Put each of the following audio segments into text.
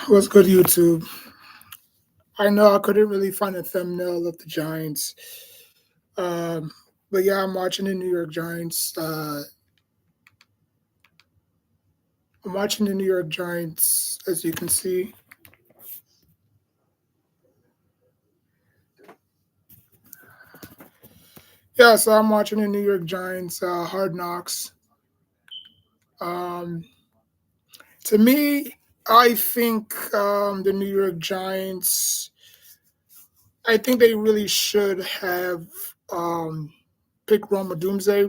What's good, YouTube? I know I couldn't really find a thumbnail of the Giants, um, but yeah, I'm watching the New York Giants. I'm watching the New York Giants, as you can see. Yeah, so I'm watching the New York Giants, Hard Knocks. Um, to me, I think the New York Giants. I think they really should have picked Roma Doomsday.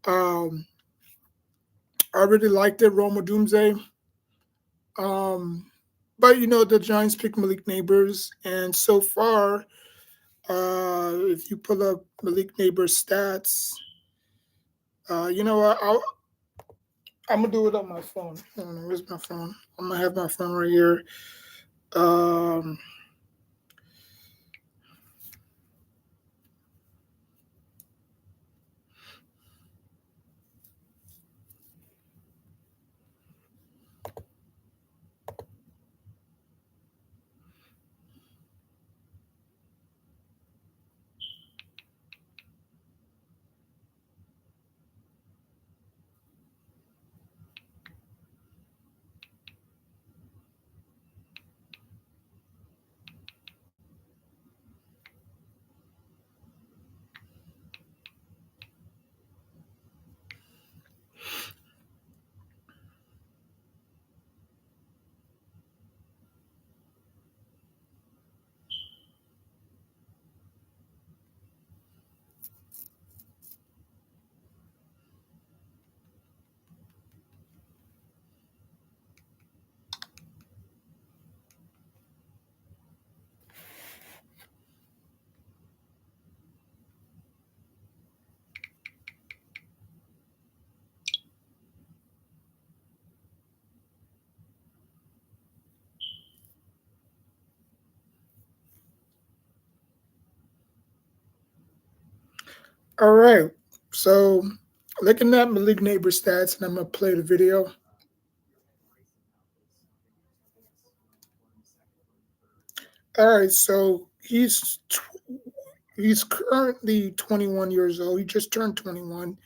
Um, I really liked it, Roma Doomsday. Um, but the Giants picked Malik Neighbors, and so far, if you pull up Malik Neighbors' stats, you know what? I'm gonna do it on my phone. Hold on, where's my phone? I'm gonna have my phone right here. Um, all right. So, looking at Malik Neighbors' stats, and I'm gonna play the video. All right. So he's currently 21 years old. He just turned 21.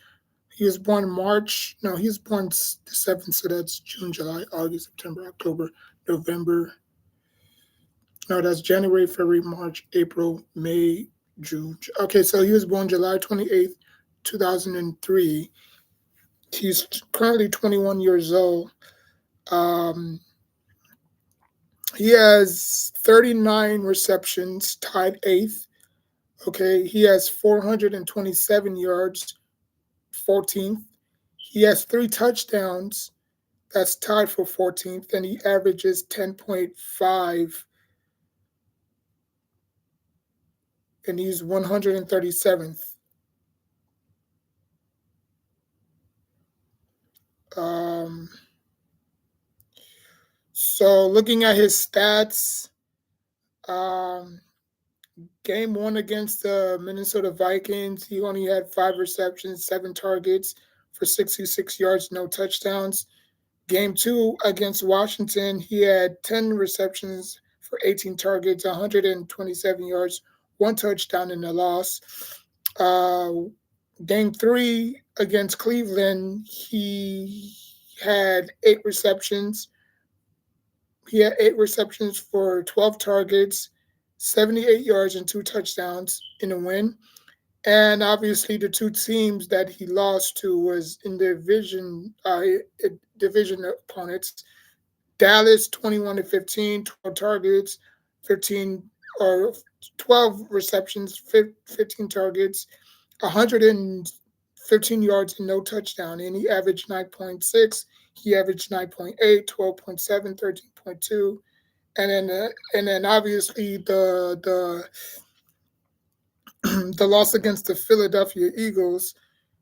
He was born March. No, he was born the 7th, so that's June, July, August, September, October, November. No, that's January, February, March, April, May, June. Okay, so he was born July 28th, 2003. He's currently 21 years old. Um, he has 39 receptions, tied eighth. Okay, he has 427 yards, 14th. He has three touchdowns. That's tied for 14th, and he averages 10.5, and he's 137th. Um, so looking at his stats, um, game one against the Minnesota Vikings, he only had five receptions, seven targets for 66 yards, no touchdowns. Game two against Washington, he had 10 receptions for 18 targets, 127 yards, one touchdown in the loss. Uh, Game three against Cleveland, had eight receptions. He had eight receptions for 12 targets, 78 yards, and two touchdowns in a win. And obviously, the two teams that he lost to was in division opponents. Dallas 21 to 15, 12 targets, 15 or 12 receptions, 15 targets, 115 yards and no touchdown. And he averaged 9.6. He averaged 9.8, 12.7, 13.2. And then obviously the loss against the Philadelphia Eagles,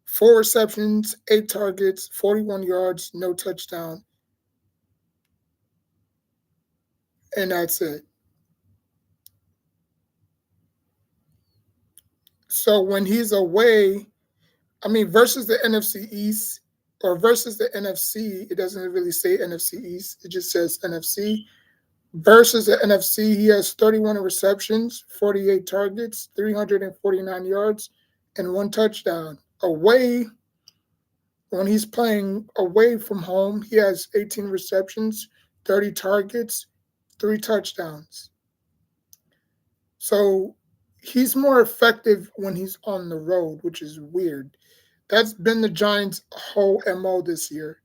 four receptions, eight targets, 41 yards, no touchdown. And that's it. So when he's away, I mean, versus the NFC East or versus the NFC, it doesn't really say NFC East. It just says NFC. Versus the NFC, he has 31 receptions, 48 targets, 349 yards, and one touchdown. Away, when he's playing away from home, he has 18 receptions, 30 targets, three touchdowns. So he's more effective when he's on the road, which is weird. That's been the Giants' whole MO this year.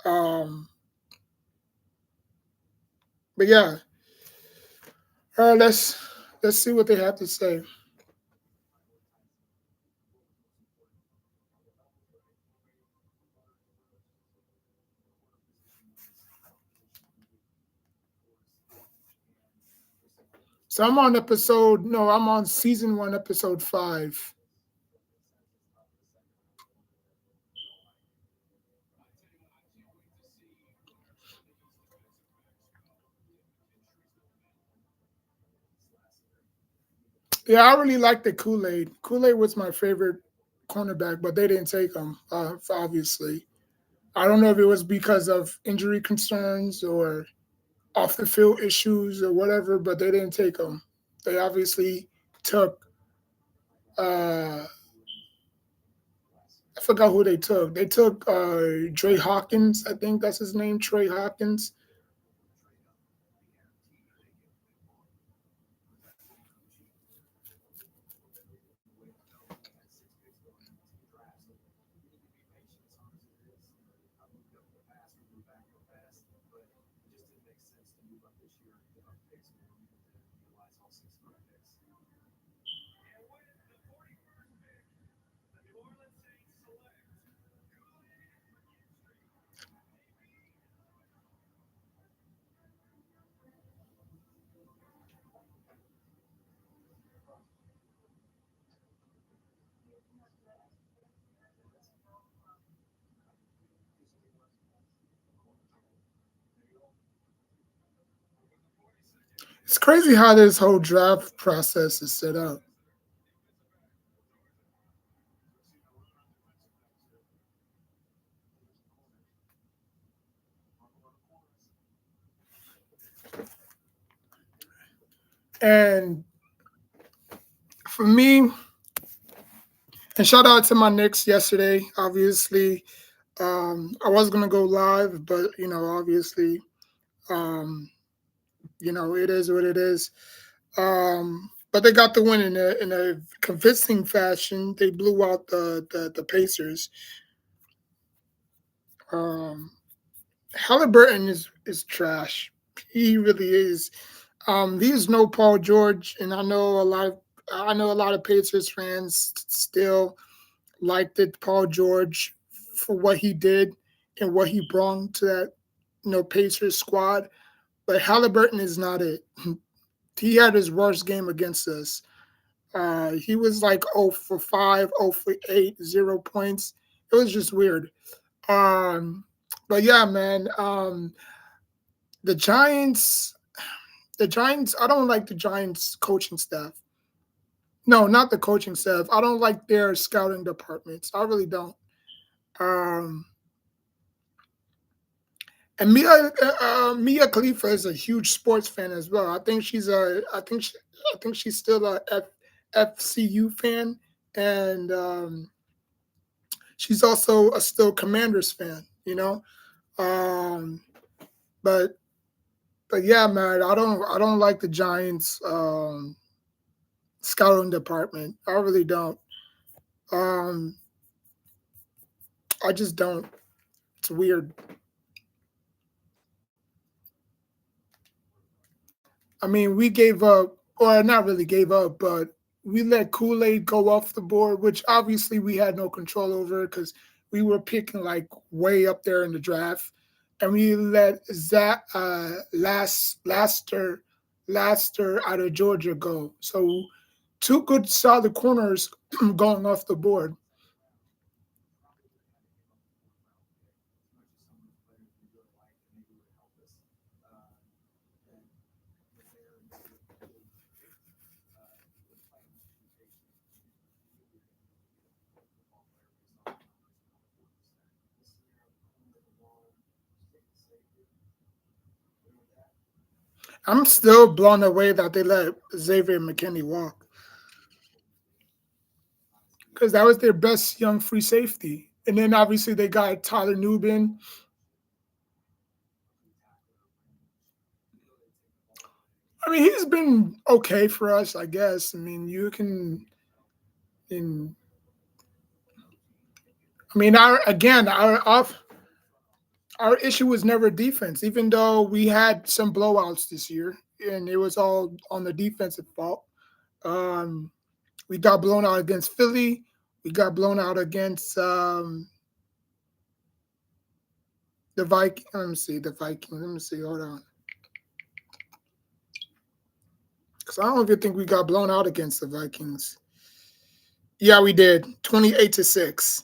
Um, but yeah, let's see what they have to say. So I'm on season one, episode 5. Yeah, I really like the Kool Aid. Kool Aid was my favorite cornerback, but they didn't take him, obviously. I don't know if it was because of injury concerns or off the field issues or whatever, but they didn't take him. They obviously took, I forgot who they took. They took Trey Hawkins, I think that's his name, Trey Hawkins. It's crazy how this whole draft process is set up. And for me, and shout out to my Knicks yesterday. Obviously, I was gonna go live, but obviously, um, it is what it is. But they got the win in a convincing fashion. They blew out the Pacers. Um, Halliburton is trash. He really is. He's no Paul George, and I know a lot of Pacers fans still liked it Paul George for what he did and what he brought to that Pacers squad. But Halliburton is not it. He had his worst game against us. He was like 0 for 5, 0 for 8, 0 points. It was just weird. Um, but yeah, man. The Giants, the Giants. I don't like the Giants coaching staff. No, not the coaching staff. I don't like their scouting departments. I really don't. Um, And Mia Khalifa is a huge sports fan as well. I think she's still a FCU fan, and she's also a still Commanders fan. Um, but but yeah, man, I don't like the Giants scouting department. I really don't. Um, I just don't. It's weird. I mean, we gave up, or not really gave up, but we let Kool Aid go off the board, which obviously we had no control over because we were picking like way up there in the draft, and we let Zach Laster out of Georgia go. So two good solid corners going off the board. I'm still blown away that they let Xavier McKinney walk because that was their best young free safety. And then obviously they got Tyler Nubin. I mean, he's been okay for us, I guess. I mean, you can, in, I mean, our issue was never defense, even though we had some blowouts this year, and it was all on the defensive fault. Um, we got blown out against Philly. We got blown out against the Viking. Let me see the Vikings. Let me see. Hold on, because I don't even think we got blown out against the Vikings. Yeah, we did. 28-6.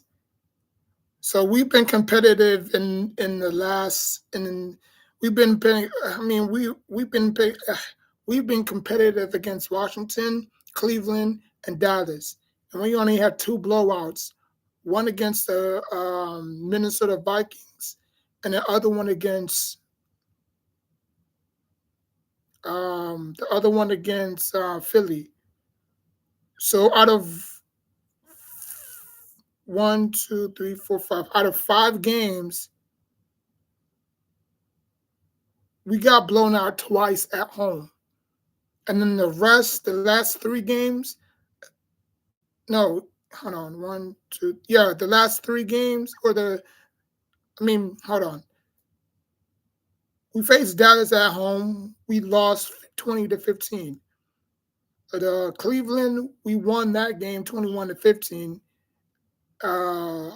So we've been competitive in the last and we've been paying, I mean we've been competitive against Washington, Cleveland, and Dallas, and we only had two blowouts, one against the Minnesota Vikings, and the other one against Philly. So out of one, two, three, four, five, out of 5 games, we got blown out twice at home. And then the last 3 games, no, hold on, one, two, yeah, the last 3 games, hold on. We faced Dallas at home. We lost 20-15. Cleveland, we won that game 21-15. Uh,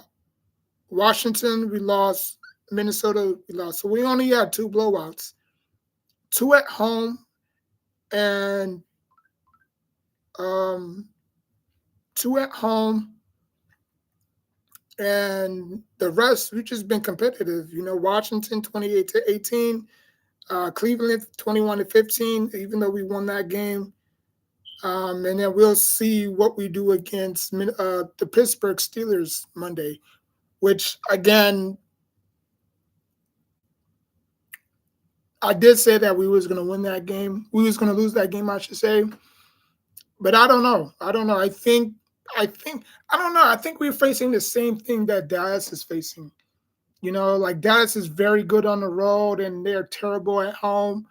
Washington, we lost. Minnesota, we lost. So we only had 2 blowouts, 2 at home, and um, 2 at home, and the rest we've just been competitive. Washington 28-18, Cleveland 21-15. Even though we won that game, and then we'll see what we do against the Pittsburgh Steelers Monday. Which again, I did say that we was going to win that game. We was going to lose that game, I should say. But I don't know. I don't know. I think I don't know. I think we're facing the same thing that Dallas is facing. Like Dallas is very good on the road and they're terrible at home.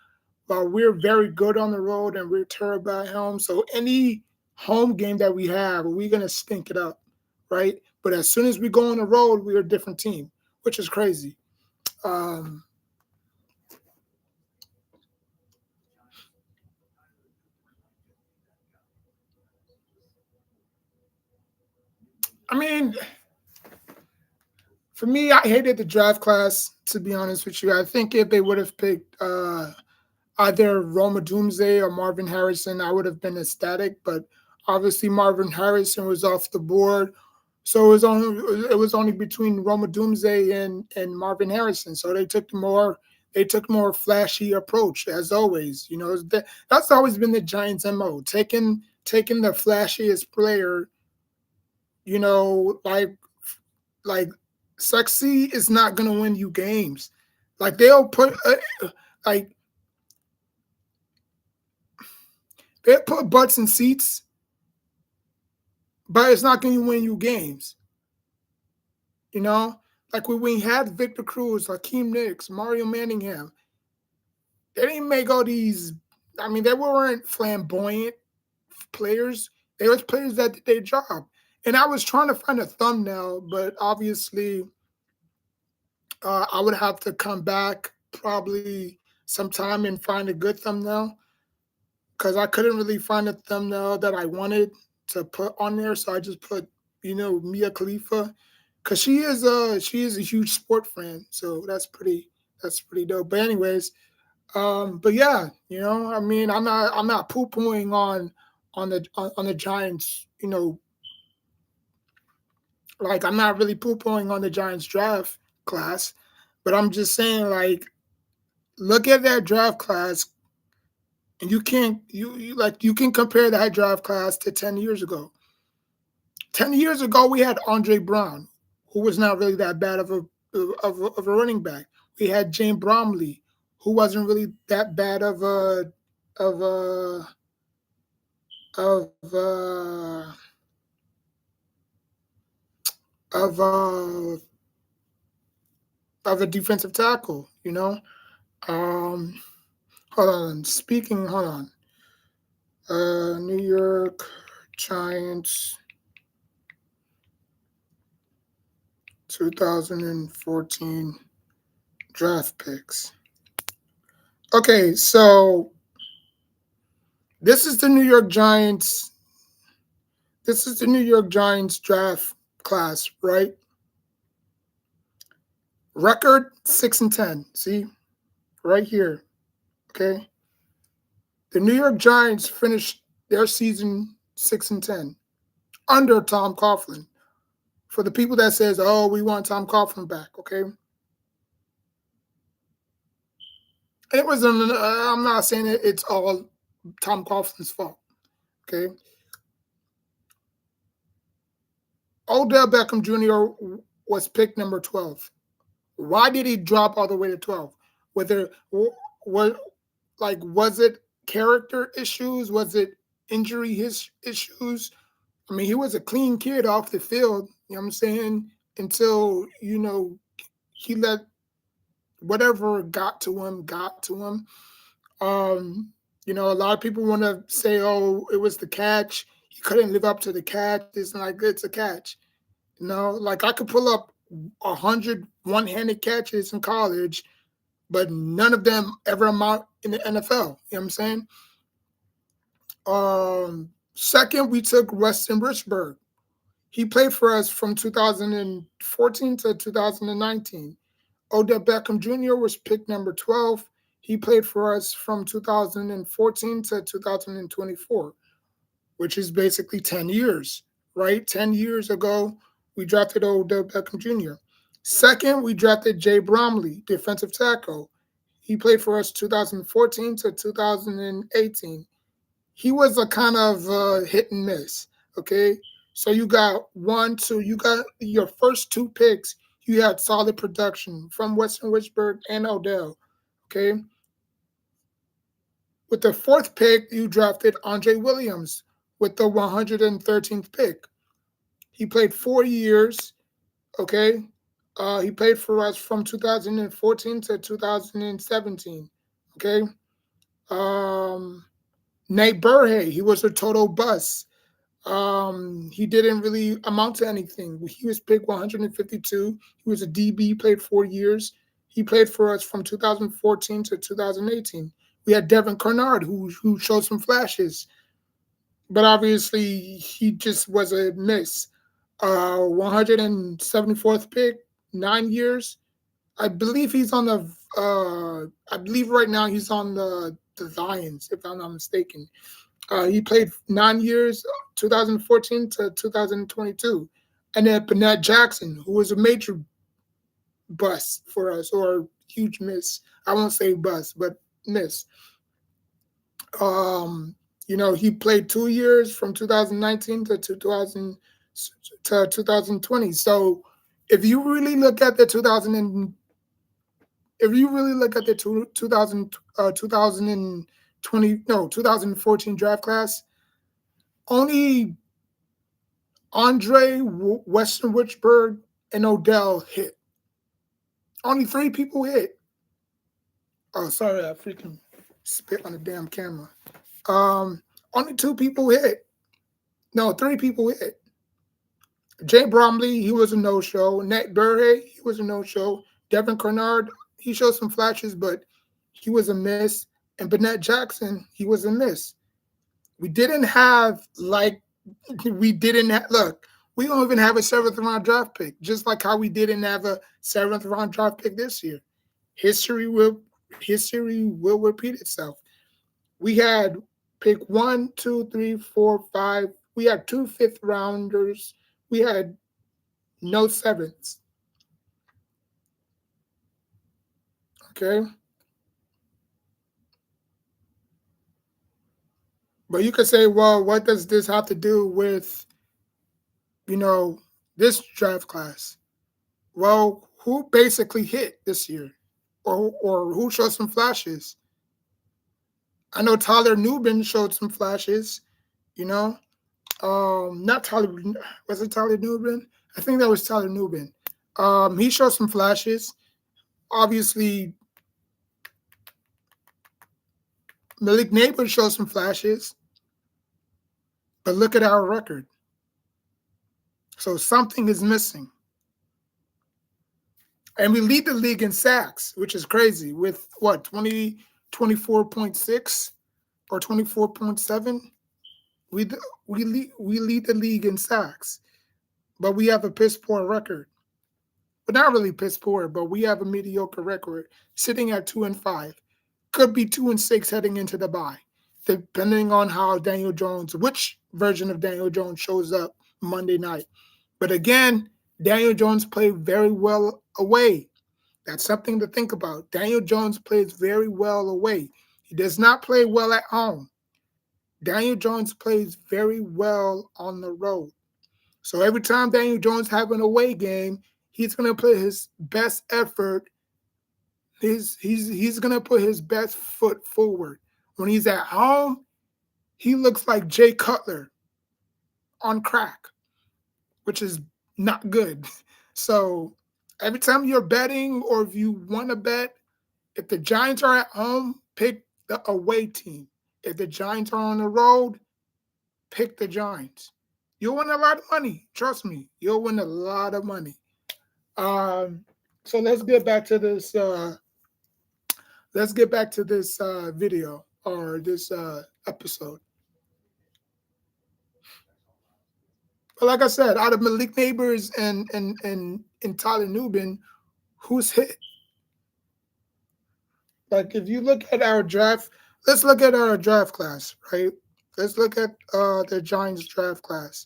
But we're very good on the road and we're terrible at home. So any home game that we have, we're gonna stink it up, right? But as soon as we go on the road, we're a different team, which is crazy. Um, I mean, for me, I hated the draft class, to be honest with you. I think if they would have picked either Roma Doomsday or Marvin Harrison, I would have been ecstatic. But obviously, Marvin Harrison was off the board, so it was only between Roma Doomsday and Marvin Harrison. So they took more flashy approach as always. That's always been the Giants' mo, taking the flashiest player. Like sexy is not gonna win you games. Like they'll put like they put butts in seats, but it's not going to win you games. You know, like when we had Victor Cruz, Hakeem Nicks, Mario Manningham, they didn't make all these. I mean, they weren't flamboyant players. They was players that did their job. And I was trying to find a thumbnail, but obviously, I would have to come back probably sometime and find a good thumbnail because I couldn't really find a thumbnail that I wanted to put on there. So I just put, Mia Khalifa, because she is a huge sport fan. So that's pretty dope. But anyways, but yeah, I mean, I'm not poo pooing on the Giants. Like I'm not really poo pooing on the Giants draft class, but I'm just saying like look at that draft class and you can't you can compare that draft class to 10 years ago. 10 years ago we had Andre Brown, who was not really that bad of a running back. We had Jane Bromley, who wasn't really that bad of a of a of a of a defensive tackle. Um, hold on. Hold on. New York Giants 2014 draft picks. Okay, so this is the New York Giants. This is the New York Giants draft class, right? Record 6-10. See, right here. Okay. The New York Giants finished their season 6-10 under Tom Coughlin. For the people that says, "Oh, we want Tom Coughlin back," okay. It was. I'm not saying it's all Tom Coughlin's fault. Okay. Odell Beckham Jr. was picked number 12. Why did he drop all the way to 12? Whether what was it character issues? Was it injury issues? I mean, he was a clean kid off the field, you know what I'm saying? Until, he let whatever got to him. A lot of people want to say, oh, it was the catch. He couldn't live up to the catch. It's like, it's a catch. Like I could pull up 100 one-handed catches in college, but none of them ever amount in the NFL. You know what I'm saying? Second, we took Weston Richburg. He played for us from 2014 to 2019. Odell Beckham Jr. was picked number 12. He played for us from 2014 to 2024, which is basically 10 years, right? 10 years ago, we drafted Odell Beckham Jr. Second, we drafted Jay Bromley, defensive tackle. He played for us 2014 to 2018. He was a kind of hit and miss, okay? So you got you got your first two picks, you had solid production from Weston Richburg and Odell, okay? With the fourth pick, you drafted Andre Williams with the 113th pick. He played 4 years, okay? He played for us from 2014 to 2017, okay? Nate Burhay, he was a total bust. He didn't really amount to anything. He was picked 152. He was a DB, played 4 years. He played for us from 2014 to 2018. We had Devin Kennard, who showed some flashes, but obviously he just was a miss. 174th pick, 9 years. I believe he's on the. I believe right now he's on the Lions, if I'm not mistaken. He played 9 years, 2014 to 2022. And then Bennett Jackson, who was a major bust for us, or huge miss. I won't say bust, but miss. He played 2 years from 2019 to 2020. So if you really look at the 2014 draft class, only Andre, Weston Richburg, and Odell hit. Only 3 people hit. Oh, sorry, I freaking spit on the damn camera. Only 2 people hit. No, 3 people hit. Jay Bromley, he was a no-show. Nate Burhay, he was a no-show. Devin Kennard, he showed some flashes, but he was a miss. And Bennett Jackson, he was a miss. We didn't have, look, we don't even have a 7th round draft pick, just like how we didn't have a 7th round draft pick this year. History will repeat itself. We had pick 1, 2, 3, 4, 5. We had 2 5th rounders. We had no 7ths. Okay. But you could say, well, what does this have to do with, this draft class? Well, who basically hit this year? or who showed some flashes? I know Tyler Nubin showed some flashes, you know. Not Tyler, was it Tyler Nubin? I think that was Tyler Nubin. He showed some flashes. Obviously, Malik Neighbors showed some flashes, but look at our record. So something is missing. And we lead the league in sacks, which is crazy, with what, 24.6 or 24.7? We we lead the league in sacks, but we have a piss poor record. But not really piss poor, but we have a mediocre record, sitting at 2-5. Could be 2-6 heading into the bye, depending on how Daniel Jones, which version of Daniel Jones shows up Monday night. But again, Daniel Jones played very well away. That's something to think about. Daniel Jones plays very well away. He does not play well at home. Daniel Jones plays very well on the road. So every time Daniel Jones have an away game, he's gonna put his best effort. He's gonna put his best foot forward. When he's at home, he looks like Jay Cutler on crack, which is not good. So every time you're betting or if you want to bet, if the Giants are at home, pick the away team. If the Giants are on the road, pick the Giants. You'll win a lot of money. Trust me, you'll win a lot of money. Um, so let's get back to this. Let's get back to this video or this episode. But like I said, out of Malik Neighbors and Tyler Nubin, who's hit? Like if you look at our draft, let's look at our draft class, right? Let's look at the Giants draft class.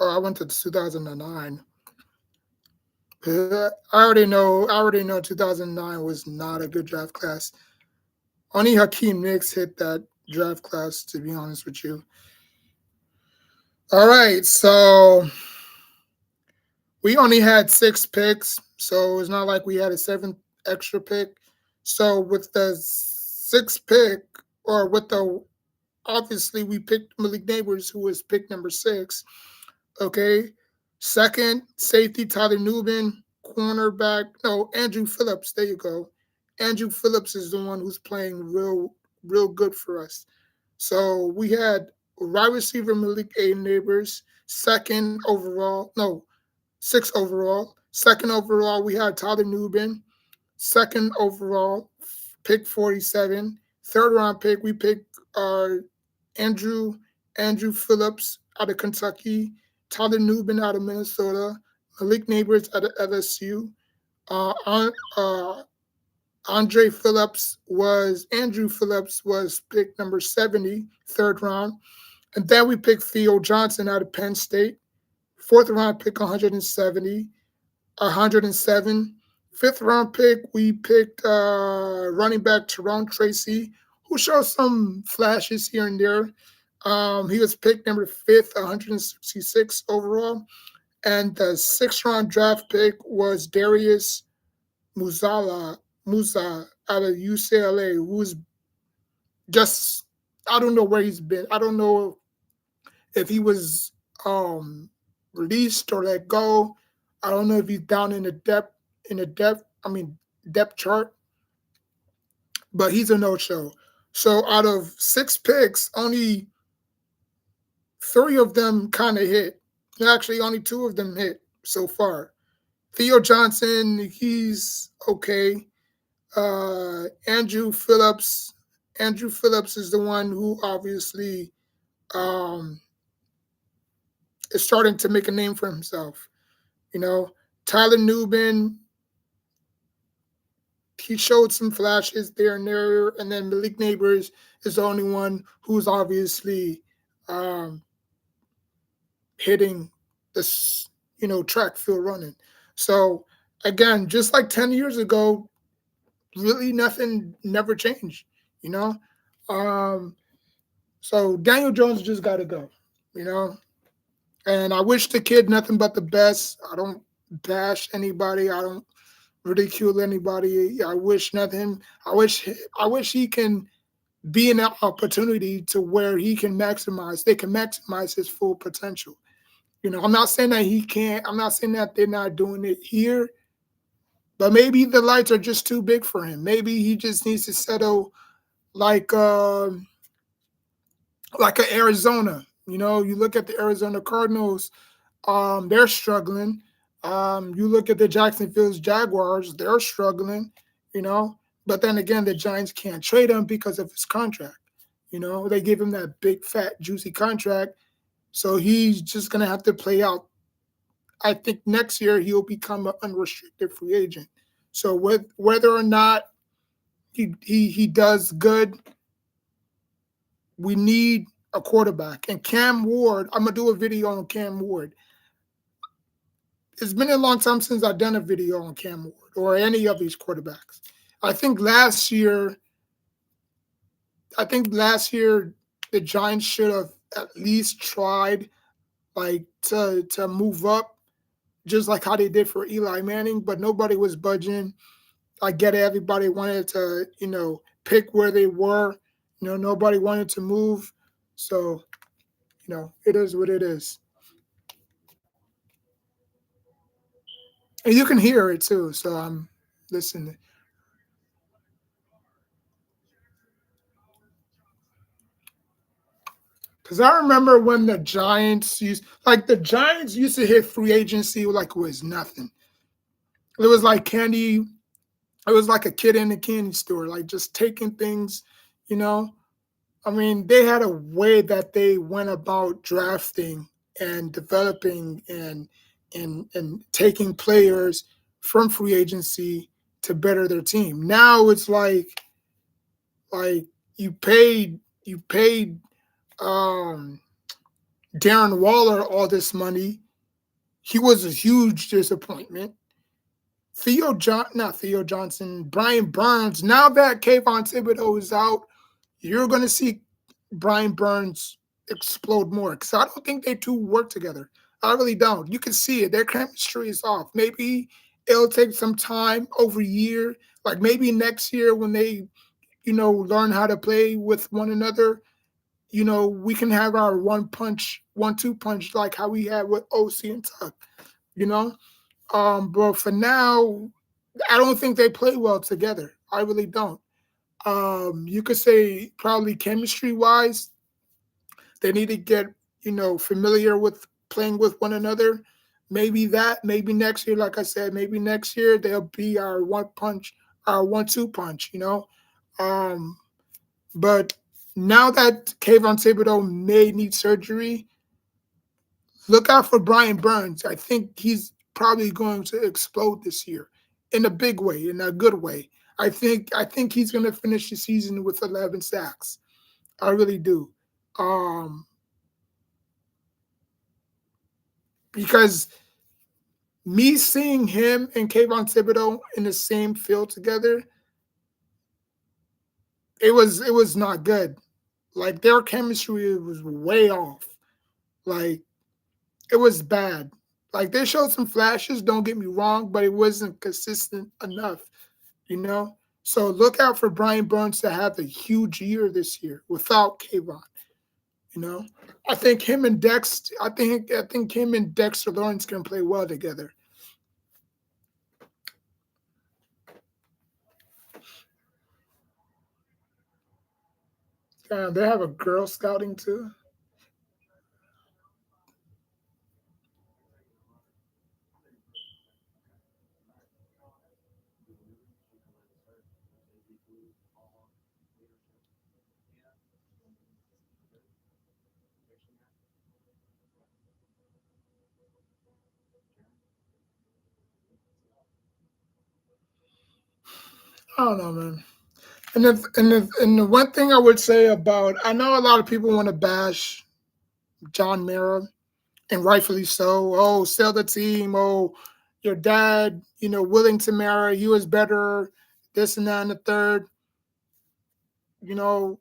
I went to 2009. I already know 2009 was not a good draft class. Only Hakeem Nicks hit that draft class, to be honest with you. All right, so we only had 6 picks, so it's not like we had a 7th extra pick. So with the 6th pick, or with the obviously we picked Malik Neighbors, who was pick number 6. Okay. Second, safety Tyler Nubin, cornerback. No, Andrew Phillips. There you go. Andrew Phillips is the one who's playing real good for us. So we had wide receiver Malik A. Neighbors, second overall. No, 6 overall. Second overall, we had Tyler Nubin. Second overall, pick 47. Third round pick, we picked Andrew Andrew Phillips out of Kentucky, Tyler Nubin out of Minnesota, Malik Neighbors out of LSU. Andrew Phillips was pick number 70, third round. And then we picked Theo Johnson out of Penn State, fourth round pick 107. Fifth round pick, we picked running back Tyrone Tracy, who showed some flashes here and there. He was picked number 5th, 166 overall. And the 6th round draft pick was Darius Musa out of UCLA, who's just, I don't know where he's been. I don't know if he was released or let go. I don't know if he's down in the depth chart, but he's a no-show. So out of 6 picks, only 3 of them kind of hit. Actually, only 2 of them hit so far. Theo Johnson, he's okay. Andrew Phillips is the one who obviously is starting to make a name for himself. You know, Tyler Nubin, he showed some flashes there and there, and then Malik Neighbors is the only one who's obviously hitting this, track field running. So again, just like 10 years ago, really nothing never changed, you know. So Daniel Jones just got to go, you know. And I wish the kid nothing but the best. I don't bash anybody. I don't ridicule anybody. I wish nothing. I wish he can be in an opportunity to where he can maximize. They can maximize his full potential. I'm not saying that he can't. I'm not saying that they're not doing it here, but maybe the lights are just too big for him. Maybe he just needs to settle like like a Arizona. You look at the Arizona Cardinals. They're struggling. You look at the Jacksonville Jaguars, they're struggling, you know. But then again, the Giants can't trade him because of his contract. They give him that big, fat, juicy contract. So he's just gonna have to play out. I think next year he'll become an unrestricted free agent. So with whether or not he does good, we need a quarterback. And Cam Ward, I'm gonna do a video on Cam Ward. It's been a long time since I've done a video on Cam Ward or any of these quarterbacks. I think last year, the Giants should have at least tried like to move up, just like how they did for Eli Manning, but nobody was budging. I get it, everybody wanted to, pick where they were. Nobody wanted to move. So, it is what it is. And you can hear it too. So I'm listening. Because I remember when the Giants used to hit free agency like it was nothing. It was like candy. It was like a kid in a candy store, like just taking things, you know. I mean, they had a way that they went about drafting and developing and taking players from free agency to better their team. Now it's like you paid um Darren Waller all this money. He was a huge disappointment. Not Theo Johnson, Brian Burns. Now that Kayvon Thibodeau is out, you're going to see Brian Burns explode more because I don't think they two work together. I really don't. You can see it. Their chemistry is off. Maybe it'll take some time over a year. Like maybe next year when they, learn how to play with one another, we can have our one-two punch like how we had with OC and Tuck, you know? But for now, I don't think they play well together. I really don't. You could say probably chemistry wise, they need to get, familiar with playing with one another. Maybe next year, like I said, maybe next year they'll be our our 1-2 punch, Um, but now that Kayvon Thibodeau may need surgery, look out for Brian Burns. I think he's probably going to explode this year in a big way, in a good way. I think he's going to finish the season with 11 sacks. I really do. Um, because me seeing him and Kayvon Thibodeau in the same field together, it was not good. Like their chemistry was way off. Like it was bad. Like they showed some flashes, don't get me wrong, but it wasn't consistent enough, you know? So look out for Brian Burns to have a huge year this year without Kayvon, you know? I think him and Dexter Lawrence can play well together. They have a girl scouting too. I don't know, man. And the one thing I would say about I know a lot of people want to bash John Mara, and rightfully so. Oh, sell the team. Oh, your dad, willing to marry. He was better. This and that and the third. You know,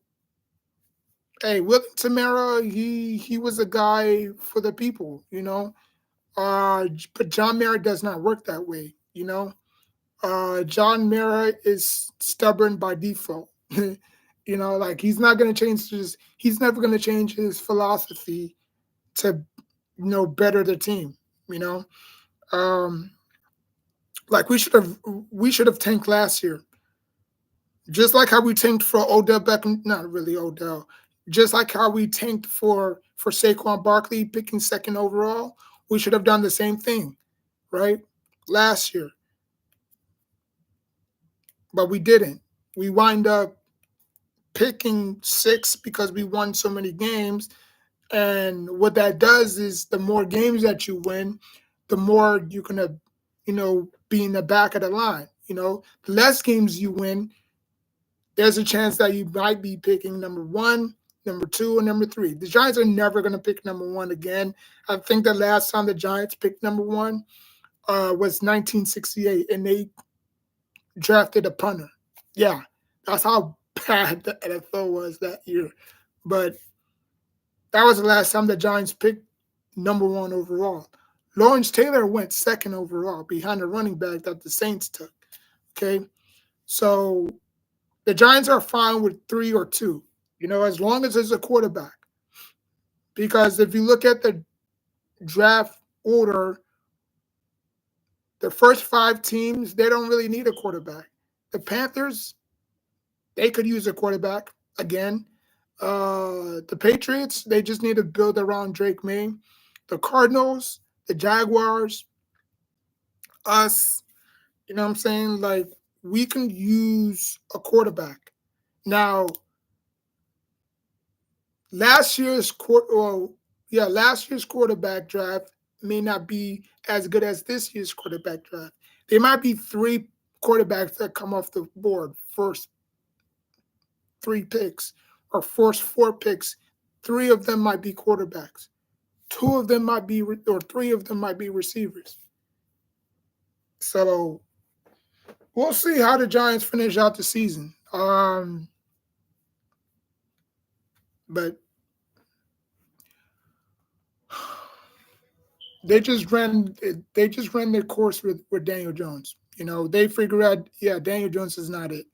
Hey, William Tamara, he was a guy for the people, you know. But John Mara does not work that way, you know. John Mara is stubborn by default. You know, like he's never gonna change his philosophy to better the team, you know. Um like we should have tanked last year. Just like how we tanked for Odell Beckham, not really Odell. Just like how we tanked for Saquon Barkley picking second overall, we should have done the same thing, right? Last year, but we didn't. We wind up picking six because we won so many games, and what that does is the more games that you win, the more you're gonna, be in the back of the line. The less games you win, there's a chance that you might be picking number one, number two, and number three. The Giants are never going to pick number one again. I think the last time the Giants picked number one was 1968, and they drafted a punter. Yeah, that's how bad the NFL was that year. But that was the last time the Giants picked number one overall. Lawrence Taylor went second overall behind the running back that the Saints took. Okay, so the Giants are fine with three or two, as long as there's a quarterback. Because if you look at the draft order, the first five teams, they don't really need a quarterback. The Panthers, they could use a quarterback again. The Patriots, they just need to build around Drake May. The Cardinals, the Jaguars, us, you know what I'm saying? Like, we can use a quarterback. Now, last year's last year's quarterback draft may not be as good as this year's quarterback draft. There might be three quarterbacks that come off the board first three picks or first four picks. Three of them might be quarterbacks. Two of them might be or three of them might be receivers. So we'll see how the Giants finish out the season. But they just ran their course with Daniel Jones. They figure out, yeah, Daniel Jones is not it.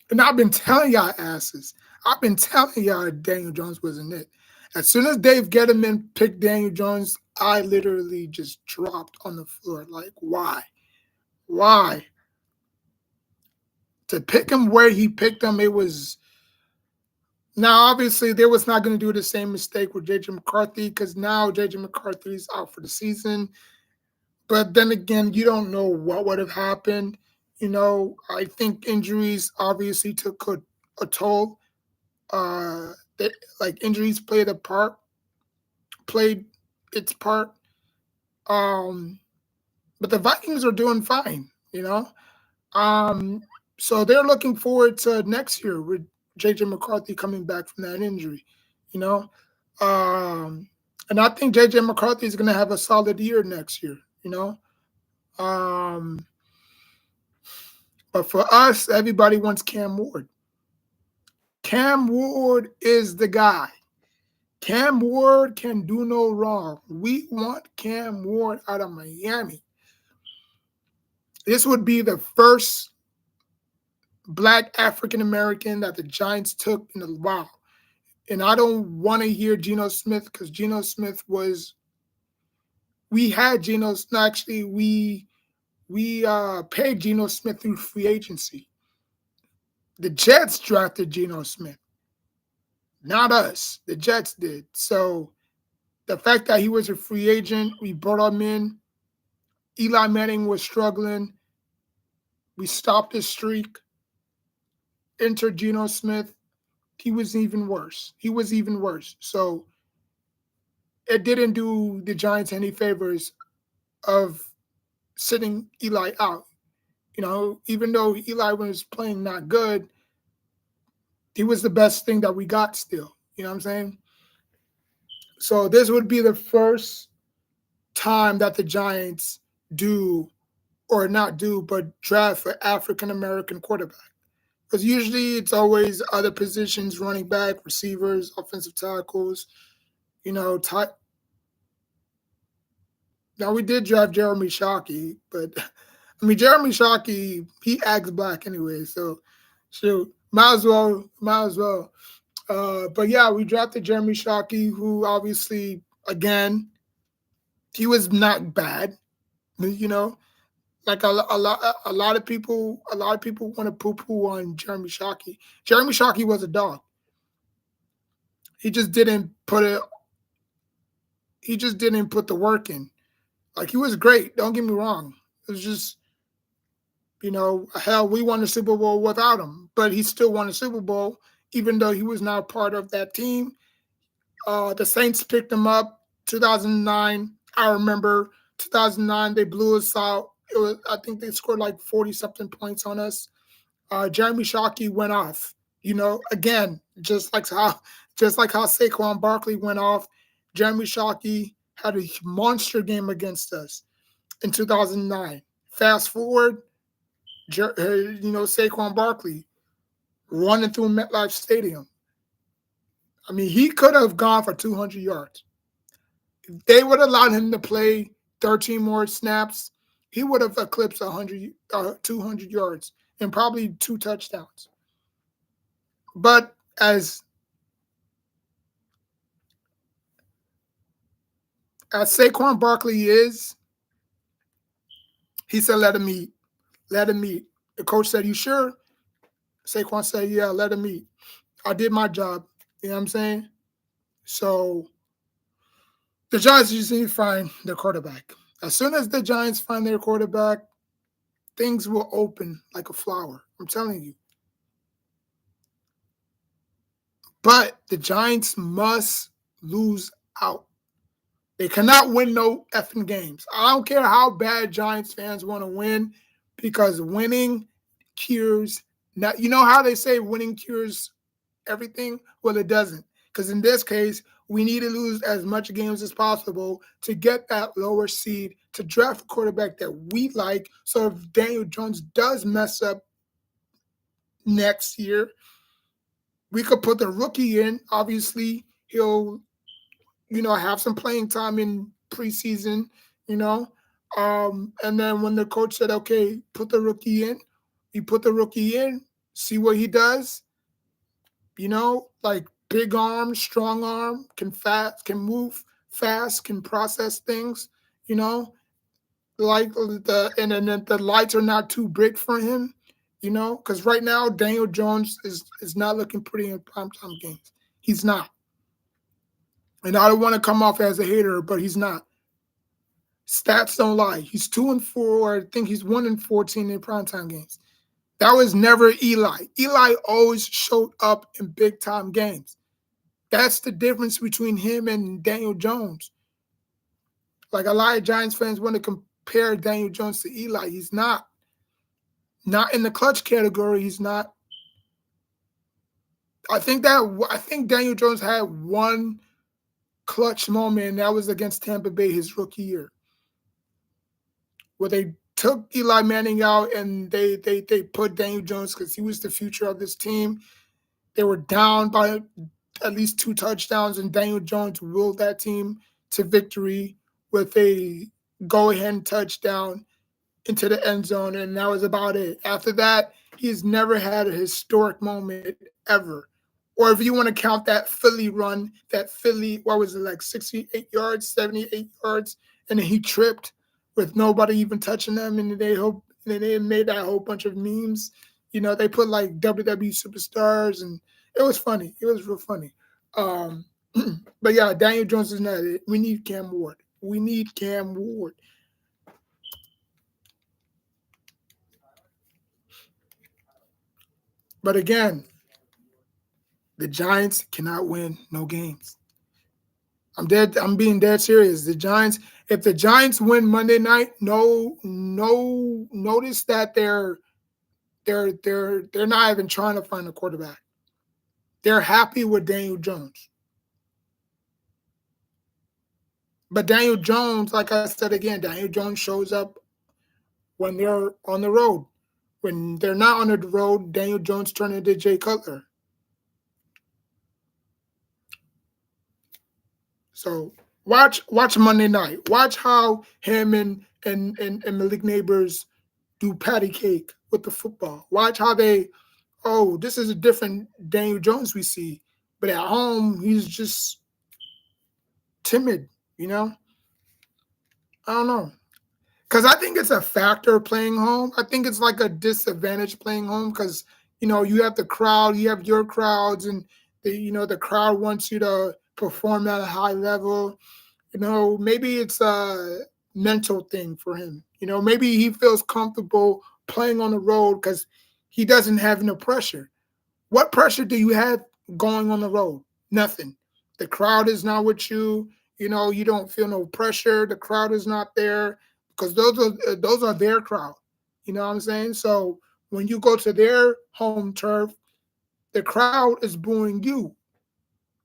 And I've been telling y'all asses. I've been telling y'all Daniel Jones wasn't it. As soon as Dave Gettleman picked Daniel Jones, I literally just dropped on the floor. Like, why? Why? To pick him where he picked him, it was now obviously they was not going to do the same mistake with JJ McCarthy because now JJ McCarthy is out for the season. But then again, you don't know what would have happened. I think injuries obviously took a toll. That like injuries played its part. Um, but the Vikings are doing fine. Um, so they're looking forward to next year with JJ McCarthy coming back from that injury. You know, um, and I think JJ McCarthy is going to have a solid year next year. Um, but for us, everybody wants Cam Ward. Cam Ward is the guy. Cam Ward can do no wrong. We want Cam Ward out of Miami. This would be the first Black African American that the Giants took in a while. And I don't want to hear Geno Smith because Geno Smith was. We had Geno. Actually, we paid Geno Smith through free agency. The Jets drafted Geno Smith, not us. The Jets did. So the fact that he was a free agent, we brought him in. Eli Manning was struggling. We stopped his streak. Enter Geno Smith. He was even worse. So it didn't do the Giants any favors of sitting Eli out. Even though Eli was playing not good, he was the best thing that we got still. You know what I'm saying? So this would be the first time that the Giants do or not do, but draft an African American quarterback. Because usually it's always other positions, running back, receivers, offensive tackles, you know, type. Now we did draft Jeremy Shockey, but I mean Jeremy Shockey, he acts black anyway, so shoot, might as well. But yeah, we drafted Jeremy Shockey, who obviously, again, he was not bad. You know, like a lot of people want to poo poo on Jeremy Shockey. Jeremy Shockey was a dog. He just didn't put it. He just didn't put the work in. Like he was great. Don't get me wrong. It was just, hell, we won the Super Bowl without him, but he still won the Super Bowl, even though he was not part of that team. The Saints picked him up 2009. I remember 2009 they blew us out. I think they scored like 40 something points on us. Jeremy Shockey went off. Again, just like how Saquon Barkley went off. Jeremy Shockey had a monster game against us in 2009. Fast forward, Saquon Barkley running through MetLife Stadium. I mean, he could have gone for 200 yards. If they would have allowed him to play 13 more snaps, he would have eclipsed 200 yards and probably 2 touchdowns. But as Saquon Barkley is, he said, let him eat. Let him eat. The coach said, you sure? Saquon said, yeah, let him eat. I did my job. You know what I'm saying? So the Giants just need to find their quarterback. As soon as the Giants find their quarterback, things will open like a flower. I'm telling you. But the Giants must lose out. They cannot win no effing games. I don't care how bad Giants fans want to win, because winning cures. Not, you know how they say winning cures everything? Well, it doesn't. Because in this case, we need to lose as much games as possible to get that lower seed, to draft a quarterback that we like. So if Daniel Jones does mess up next year, we could put the rookie in. Obviously, he'll, have some playing time in preseason, and then when the coach said, okay, put the rookie in, we put the rookie in, see what he does. Like big arm, strong arm, can move fast, can process things, like and then the lights are not too big for him, because right now Daniel Jones is not looking pretty in primetime games. He's not. And I don't want to come off as a hater, but he's not. Stats don't lie. He's 2-4. I think he's 1-14 in primetime games. That was never Eli. Eli always showed up in big time games. That's the difference between him and Daniel Jones. Like a lot of Giants fans want to compare Daniel Jones to Eli. He's not. Not in the clutch category. He's not. I think Daniel Jones had one clutch moment, and that was against Tampa Bay his rookie year, where they took Eli Manning out and they put Daniel Jones, because he was the future of this team. They were down by at least 2 touchdowns, and Daniel Jones willed that team to victory with a go-ahead touchdown into the end zone, and that was about it. After that, he's never had a historic moment ever. Or if you want to count that Philly run, what was it, like 68 yards, 78 yards, and then he tripped with nobody even touching them, and they made that whole bunch of memes. They put like WWE superstars, and it was funny. It was real funny. But yeah, Daniel Jones is not it. We need Cam Ward. But again, the Giants cannot win no games. I'm being dead serious. If the Giants win Monday night, notice that they're not even trying to find a quarterback. They're happy with Daniel Jones. But Daniel Jones, like I said again, Daniel Jones shows up when they're on the road. When they're not on the road, Daniel Jones turned into Jay Cutler. So watch Monday night. Watch how him and Malik Neighbors do patty cake with the football. Watch how they, oh, this is a different Daniel Jones we see. But at home, he's just timid, you know? I don't know. Because I think it's a factor playing home. I think it's like a disadvantage playing home because, you have the crowd, you have your crowds, and the crowd wants you to perform at a high level. Maybe it's a mental thing for him. Maybe he feels comfortable playing on the road because he doesn't have no pressure. What pressure do you have going on the road? Nothing. The crowd is not with you. You don't feel no pressure. The crowd is not there because those are their crowd. You know what I'm saying? So when you go to their home turf, the crowd is booing you.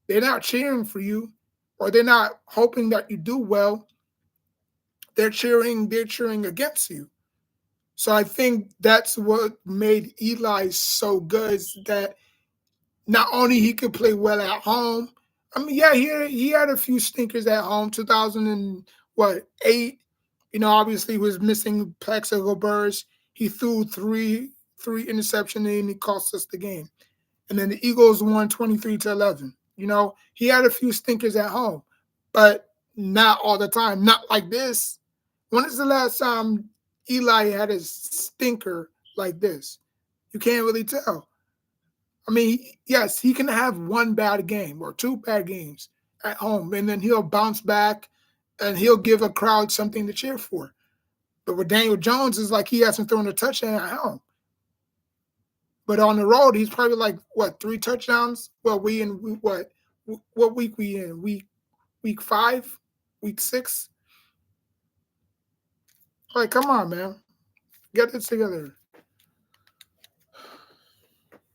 They're not cheering for you, or they're not hoping that you do well. They're cheering against you. So I think that's what made Eli so good is that not only he could play well at home. I mean, yeah, he had a few stinkers at home. 2008. Obviously he was missing Plaxico Burress. He threw three interceptions and he cost us the game. And then the Eagles won 23-11. He had a few stinkers at home, but not all the time. Not like this. When is the last time Eli had a stinker like this? You can't really tell. I mean, yes, he can have one bad game or two bad games at home, and then he'll bounce back and he'll give a crowd something to cheer for. But with Daniel Jones, is like he hasn't thrown a touchdown at home. But on the road, he's probably like what 3 touchdowns? Well, what week we in? Week 5, week 6. Like, come on, man, get this together.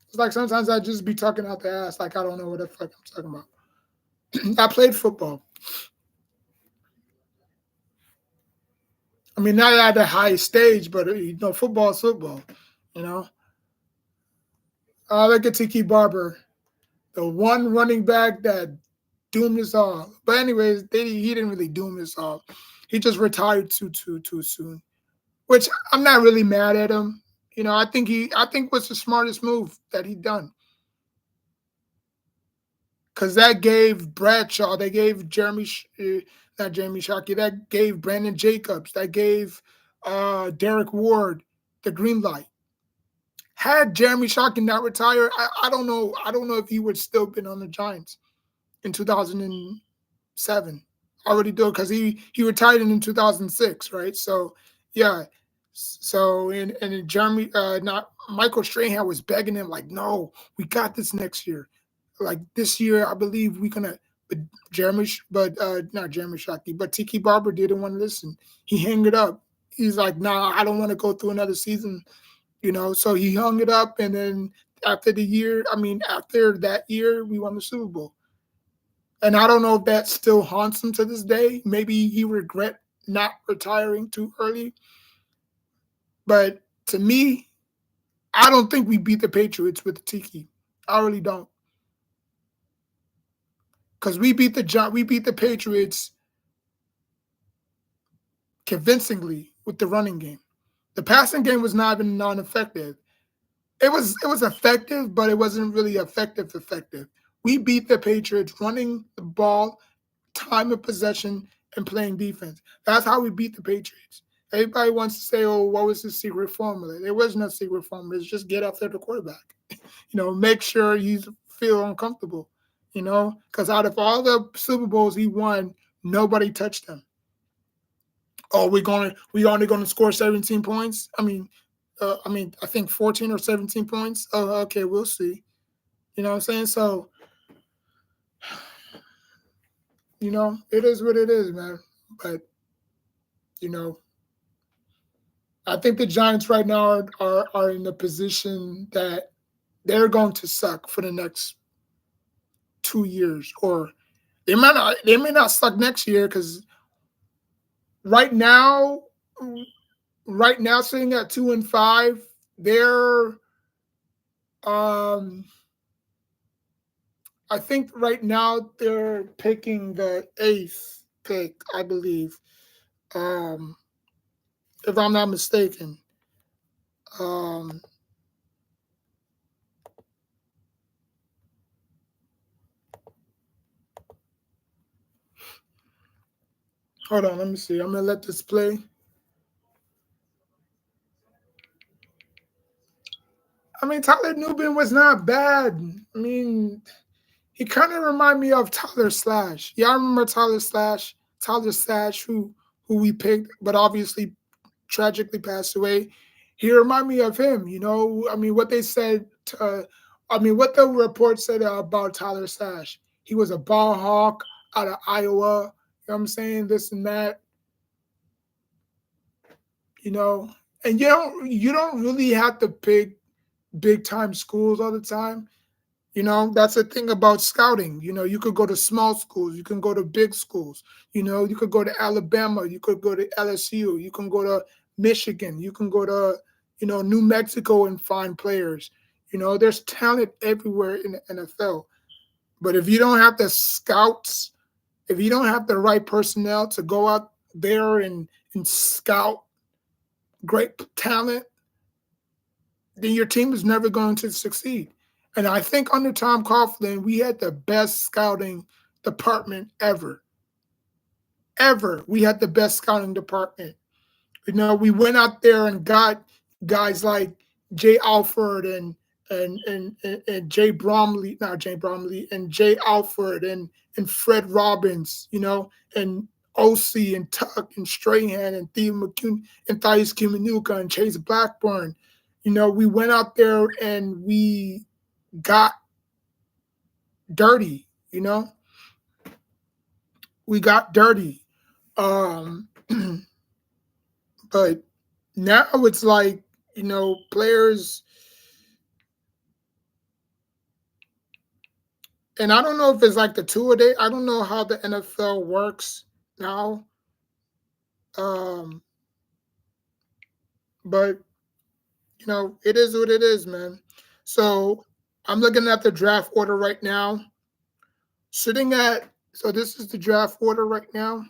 It's like sometimes I just be talking out the ass, like I don't know what the fuck I'm talking about. I played football. I mean, not at the highest stage, but football is football. You know, look at Tiki Barber, the one running back that doomed us all. But anyways, he didn't really doom us all. He just retired too soon, which I'm not really mad at him. I think was the smartest move that he done. Because that gave Bradshaw, they gave not Jeremy Shockey, that gave Brandon Jacobs, that gave Derek Ward the green light. Had Jeremy Shockey not retired, I don't know. I don't know if he would still been on the Giants in 2007. Already do because he retired in 2006, right? So yeah. So and Jeremy, not Michael Strahan was begging him like, no, we got this next year. Like this year, I believe we're gonna. But not Jeremy Shockey, but Tiki Barber didn't want to listen. He hung it up. He's like, nah, I don't want to go through another season. So he hung it up, and then after that year, we won the Super Bowl. And I don't know if that still haunts him to this day. Maybe he regret not retiring too early. But to me, I don't think we beat the Patriots with the Tiki. I really don't. Because we beat the Patriots convincingly with the running game. The passing game was not even non-effective. It was effective, but it wasn't really effective. We beat the Patriots running the ball, time of possession, and playing defense. That's how we beat the Patriots. Everybody wants to say, oh, what was the secret formula? There was no secret formula. It's just get after the quarterback. Make sure you feel uncomfortable, because out of all the Super Bowls he won, nobody touched him. Oh, we only going to score 17 points? I think 14 or 17 points. Oh, okay, we'll see. You know what I'm saying? So, it is what it is, man. But, I think the Giants right now are in a position that they're going to suck for the next 2 years, or they may not suck next year because right now right now sitting at 2-5. They're um I think right now they're picking the eighth pick, I believe. Um if I'm not mistaken. Um Hold on, let me see. I'm gonna let this play. I mean, Tyler Nubin was not bad. I mean, he kind of reminded me of Tyler Slash. Yeah, I remember Tyler Slash, who we picked, but obviously tragically passed away. He reminded me of him. I mean, what they said. I mean, what the report said about Tyler Slash. He was a ball hawk out of Iowa. You know what I'm saying? This and that. You know, and you don't really have to pick big time schools all the time. That's the thing about scouting. You could go to small schools, you can go to big schools, you could go to Alabama, you could go to LSU, you can go to Michigan, you can go to, New Mexico and find players. There's talent everywhere in the NFL. But if you don't have the scouts, if you don't have the right personnel to go out there and scout great talent, then your team is never going to succeed. And I think under Tom Coughlin, we had the best scouting department ever. Ever. We had the best scouting department. We went out there and got guys like Jay Alford and Jay Bromley, not Jay Bromley, and Jay Alford and Fred Robbins, and OC and Tuck and Strahan and Theo McCune and Thais Kimanuka and Chase Blackburn. We went out there and we got dirty, we got dirty. Um, but now it's like, players, and I don't know if it's like the two a day. I don't know how the NFL works now. Um, but it is what it is, man. So I'm looking at the draft order right now. So this is the draft order right now.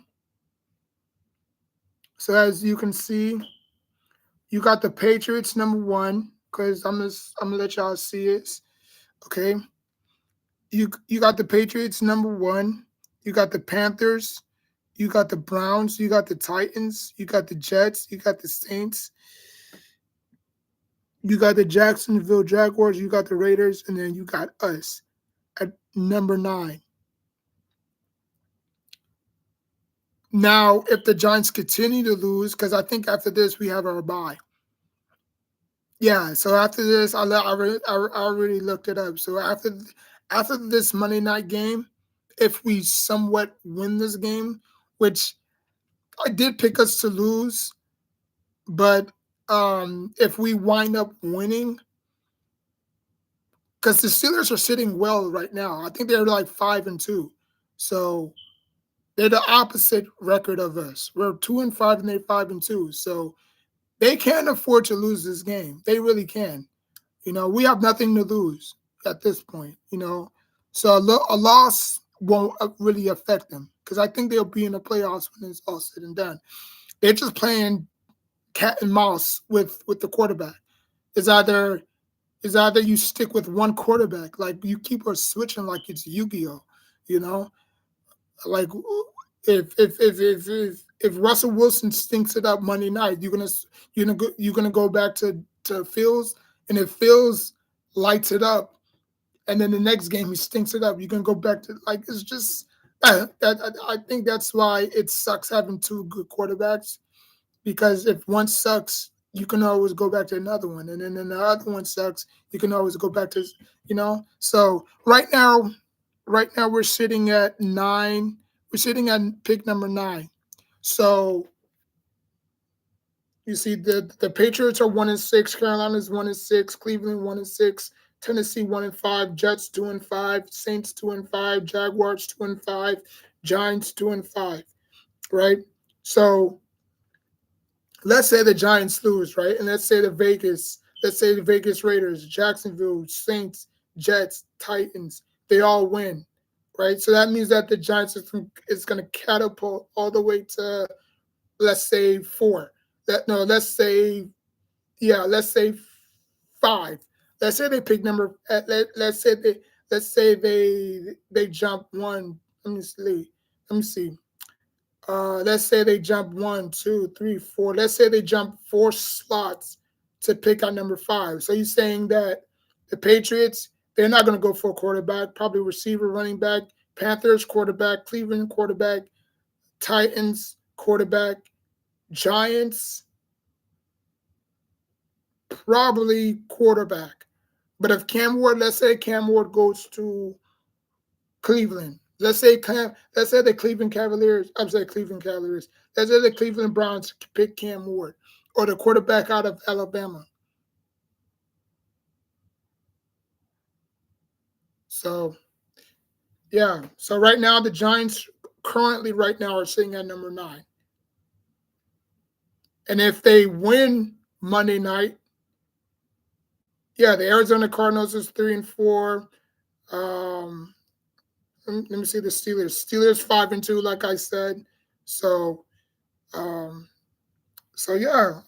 So as you can see, you got the Patriots number one, because I'm gonna let y'all see it. Okay. You got the Patriots number one. You got the Panthers. You got the Browns. You got the Titans. You got the Jets. You got the Saints. You got the Jacksonville Jaguars. You got the Raiders, and then you got us at number 9. Now, if the Giants continue to lose, because I think after this we have our bye. Yeah, so after this, I already looked it up. So after this Monday night game, if we somewhat win this game, which I did pick us to lose, but if we wind up winning, because the Steelers are sitting well right now, I think they're like 5-2, so they're the opposite record of us. We're 2-5 and they're 5-2, so they can't afford to lose this game. They really can. We have nothing to lose at this point. So a loss won't really affect them, because I think they'll be in the playoffs when it's all said and done. They're just playing cat and mouse with the quarterback. It's either you stick with one quarterback, like you keep on switching like it's Yu-Gi-Oh. You know, like if Russell Wilson stinks it up Monday night, you're gonna go back to Fields, and if Fields lights it up, and then the next game he stinks it up, you're gonna go back to, like, it's just I think that's why it sucks having two good quarterbacks, because if one sucks, you can always go back to another one, and then the other one sucks, you can always go back to, So right now we're sitting at 9. We're sitting at pick number 9. So you see the Patriots are 1-6, Carolina's 1-6, Cleveland 1-6, Tennessee 1-5, Jets 2-5, Saints 2-5, Jaguars 2-5, Giants 2-5. Right. So let's say the Giants lose, right? And let's say the Vegas Raiders, Jacksonville, Saints, Jets, Titans, they all win, right? So that means that the Giants is going to catapult all the way to, let's say, four. That no, let's say five. Let's say they pick number. Let's say they jump one. Let me see. Let me see. Let's say they jump one, two, three, four. Let's say they jump four slots to pick out number five. So you're saying that the Patriots, they're not going to go for a quarterback, probably receiver, running back, Panthers quarterback, Cleveland quarterback, Titans quarterback, Giants probably quarterback. But if Cam Ward, let's say Cam Ward goes to Cleveland. Let's say the Cleveland Cavaliers. I'm sorry, Cleveland Cavaliers. Let's say the Cleveland Browns pick Cam Ward or the quarterback out of Alabama. So yeah. So right now the Giants currently right now are sitting at number 9. And if they win Monday night, yeah, the Arizona Cardinals is 3-4. Um, let me see the Steelers. Steelers 5-2, like I said. So um, so yeah.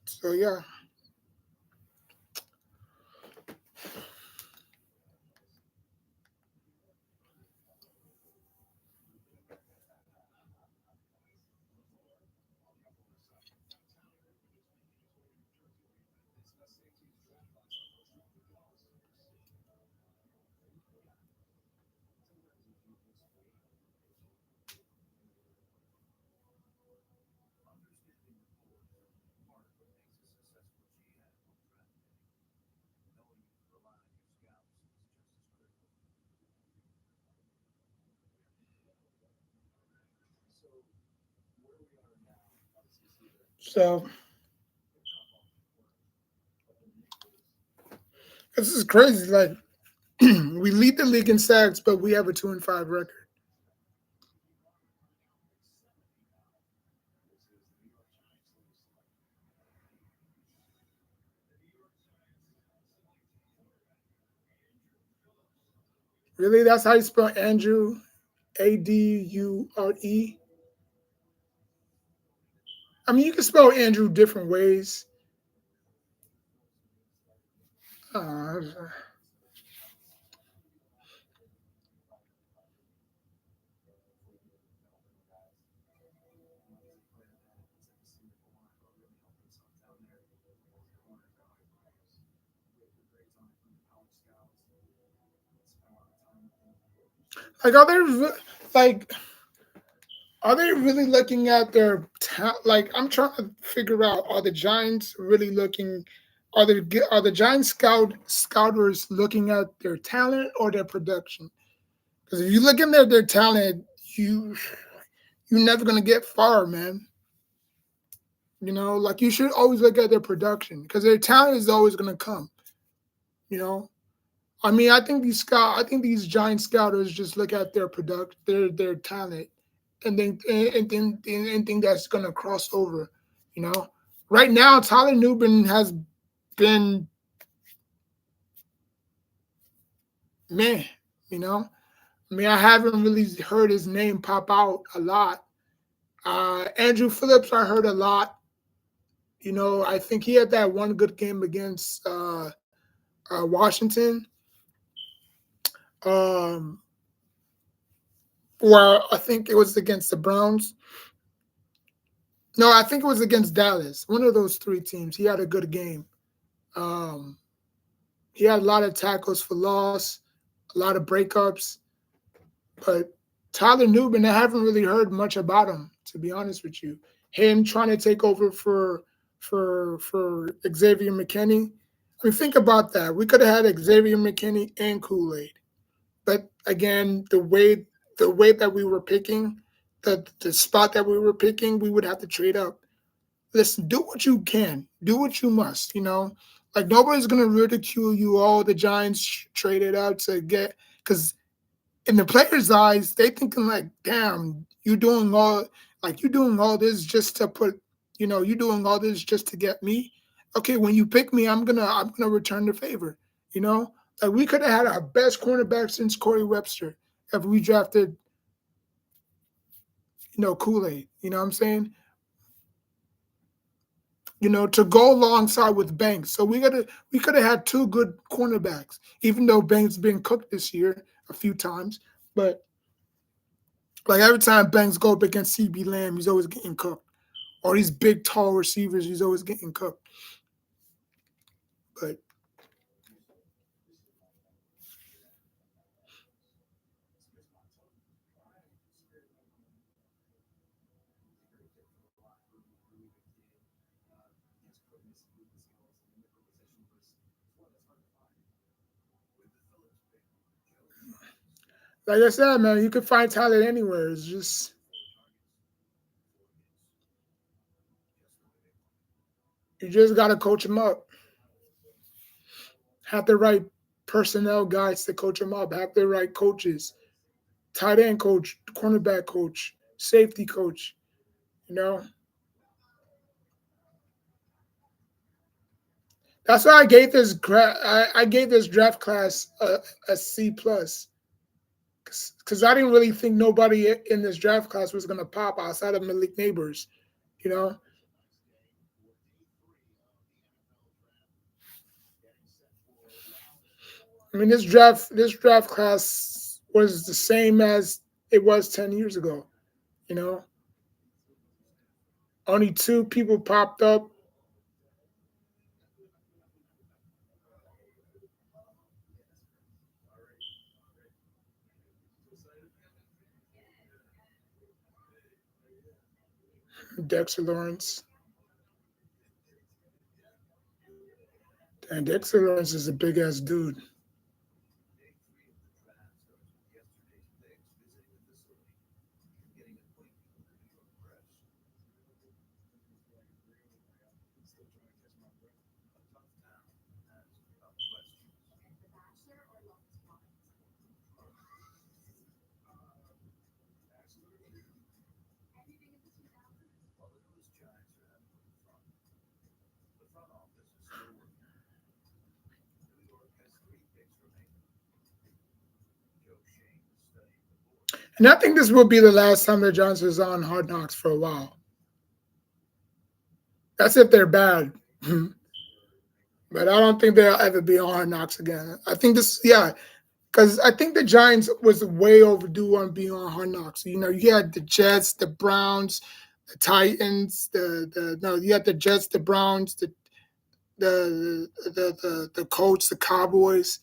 So yeah. So this is crazy. Like we lead the league in sacks, but we have a 2-5 record. Really, that's how you spell Andrew, Adure. I mean, you can spell Andrew different ways. Uh, like, like are they really looking at their like? I'm trying to figure out: are the Giants really looking? Are the Giants scouters looking at their talent or their production? Because if you look at their talent, you you're never gonna get far, man. Like you should always look at their production because their talent is always gonna come. You know, I mean, I think these giant scouters just look at their talent, and think that's gonna cross over. You know, right now Tyler Newbin has been man. You know, I mean, I haven't really heard his name pop out a lot. Andrew Phillips, I heard a lot. I think he had that one good game against Washington. Um, or I think it was against the Browns. No, I think it was against Dallas. One of those three teams. He had a good game. Um, he had a lot of tackles for loss, a lot of breakups. But Tyler Newbin, I haven't really heard much about him, to be honest with you. Him trying to take over for Xavier McKinney. I mean, think about that. We could have had Xavier McKinney and Kool-Aid. But again, the way that we were picking, the spot that we were picking, we would have to trade up. Listen, do what you can, do what you must. Like nobody's gonna ridicule you. Oh, the Giants traded out to get because in the players' eyes, they thinking like, damn, you doing all this just to put, you doing all this just to get me. Okay, when you pick me, I'm gonna return the favor. You know, like we could have had our best cornerback since Corey Webster if we drafted, Kool Aid. You know what I'm saying? To go alongside with Banks. So we could have had two good cornerbacks, even though Banks been cooked this year a few times. But like every time Banks go up against CB Lamb, he's always getting cooked. Or these big tall receivers, he's always getting cooked. But like I said, man, you can find talent anywhere. It's just you just gotta coach them up. Have the right personnel guys to coach them up. Have the right coaches, tight end coach, cornerback coach, safety coach. You know, that's why I gave this draft class a C plus because I didn't really think nobody in this draft class was gonna pop outside of Malik Neighbors. You know, I mean this draft class was the same as it was 10 years ago. You know, only two people popped up. Dexter Lawrence, and Dexter Lawrence is a big ass dude. And I think this will be the last time that Johnson is on Hard Knocks for a while. That's if they're bad. But I don't think they'll ever be on Hard Knocks again. I think yeah, because I think the Giants was way overdue on being on Hard Knocks. You had the Jets, the Browns, the Titans, the no, you had the Jets, the Browns, the Colts, the Cowboys.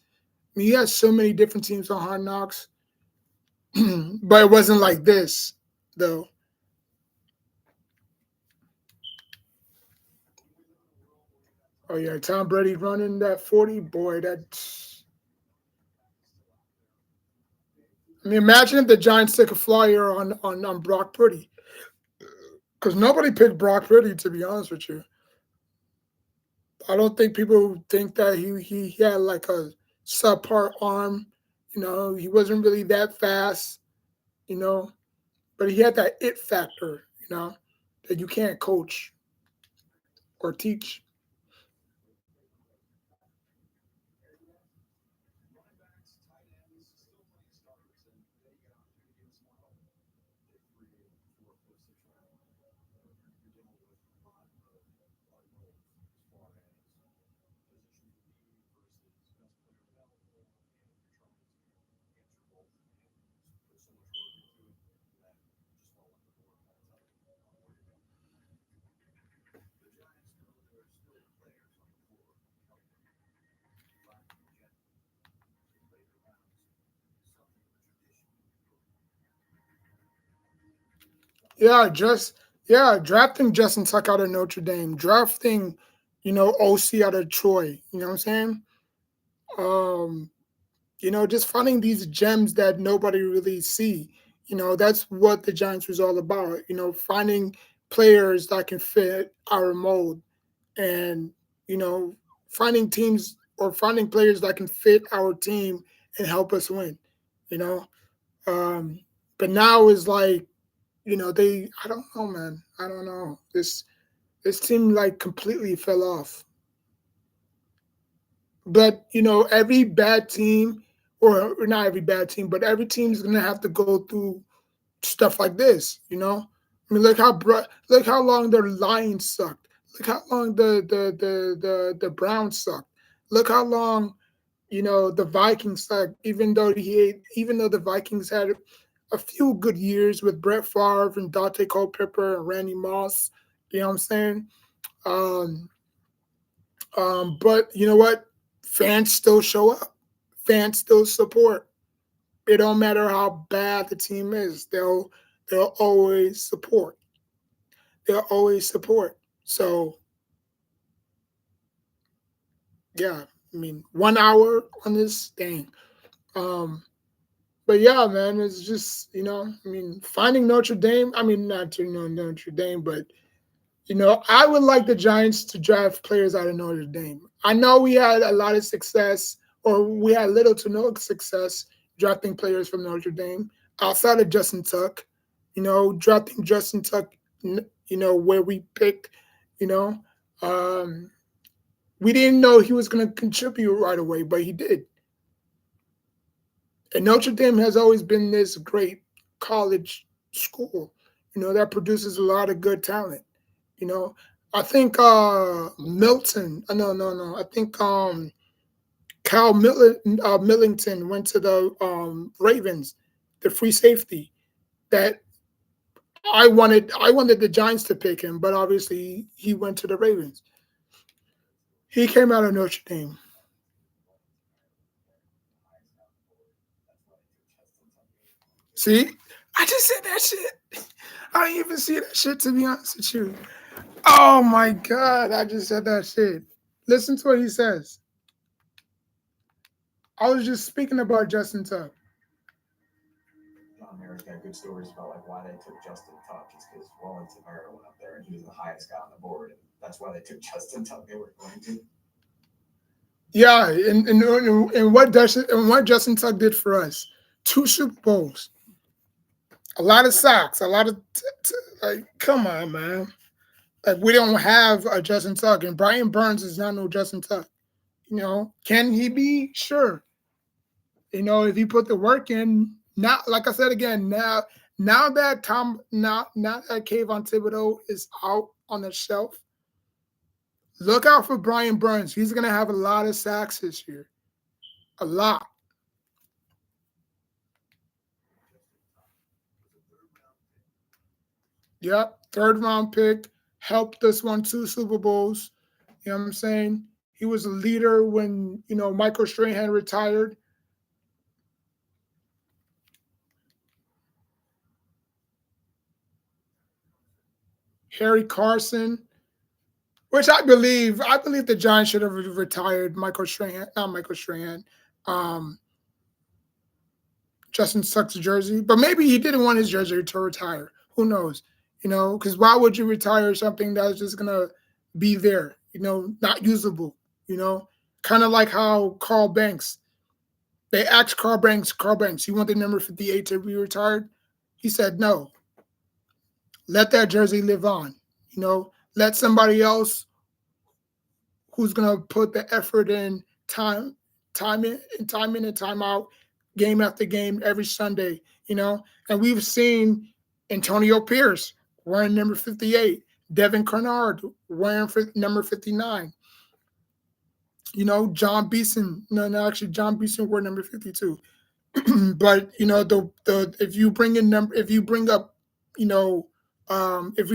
I mean, you had so many different teams on Hard Knocks, but it wasn't like this though. Oh yeah, Tom Brady running that 40, boy. I mean, imagine if the Giants took a flyer on Brock Purdy, because nobody picked Brock Purdy, to be honest with you. I don't think people think that he had like a subpar arm. He wasn't really that fast. You know, but he had that it factor. That you can't coach or teach. Yeah, drafting Justin Tuck out of Notre Dame, drafting, OC out of Troy. You know what I'm saying? Um, just finding these gems that nobody really see. That's what the Giants was all about. Finding players that can fit our mold, and you know, finding teams or finding players that can fit our team and help us win. You know, But now is like, I don't know, man. I don't know. This team like completely fell off. But every bad team, or not every bad team, but every team is gonna have to go through stuff like this. I mean, look how long the Lions sucked. Look how long the Browns sucked. Look how long the Vikings sucked. Even though the Vikings had a few good years with Brett Favre and Dante Culpepper and Randy Moss. You know what I'm saying? Um, but you know what? Fans still show up. Fans still support. It don't matter how bad the team is. They'll always support. They'll always support. So yeah, I mean, 1 hour on this thing. Um, but yeah, man, it's just I mean, finding Notre Dame. I mean, not to know Notre Dame, but I would like the Giants to draft players out of Notre Dame. I know we had a lot of success, or we had little to no success drafting players from Notre Dame outside of Justin Tuck. Drafting Justin Tuck, where we picked, you know, um, we didn't know he was going to contribute right away, but he did. And Notre Dame has always been this great college school, that produces a lot of good talent. You know, I think Milton. No. I think Millington went to the Ravens, the free safety. That I wanted the Giants to pick him, but obviously he went to the Ravens. He came out of Notre Dame. See, I just said that shit. I didn't even see that shit, to be honest with you. Oh my God, I just said that shit. Listen to what he says. I was just speaking about Justin Tuck. John Harris got good stories about like why they took Justin Tuck. It's because Wellington Mara went up there and he was the highest guy on the board, and that's why they took Justin Tuck. They were going to. Yeah, and what Justin Tuck did for us, 2 Super Bowls, a lot of sacks, a lot of like, come on, man. Like, we don't have a Justin Tuck, and Brian Burns is not no Justin Tuck. Can he be? Sure. If he put the work in. Now, like I said again, now that Kayvon Thibodeau is out on the shelf, look out for Brian Burns. He's gonna have a lot of sacks this year. A lot. Yep. 3rd round pick. Helped us won 2 Super Bowls. You know what I'm saying? He was a leader when, Michael Strahan retired. Harry Carson, which I believe the Giants should have retired Michael Strahan, not Michael Strahan, um, Justin Tuck's jersey. But maybe he didn't want his jersey to retire. Who knows? Because why would you retire something that's just gonna be there? Not usable. Kind of like how Carl Banks. They asked Carl Banks, you want the number 58 to be retired? He said no. Let that jersey live on. Let somebody else who's gonna put the effort in, time in and time out, game after game, every Sunday. And we've seen Antonio Pierce wearing number 58, Devin Kennard wearing number 59. John Beeson. No, actually, John Beeson wore number 52. But if you bring up, if you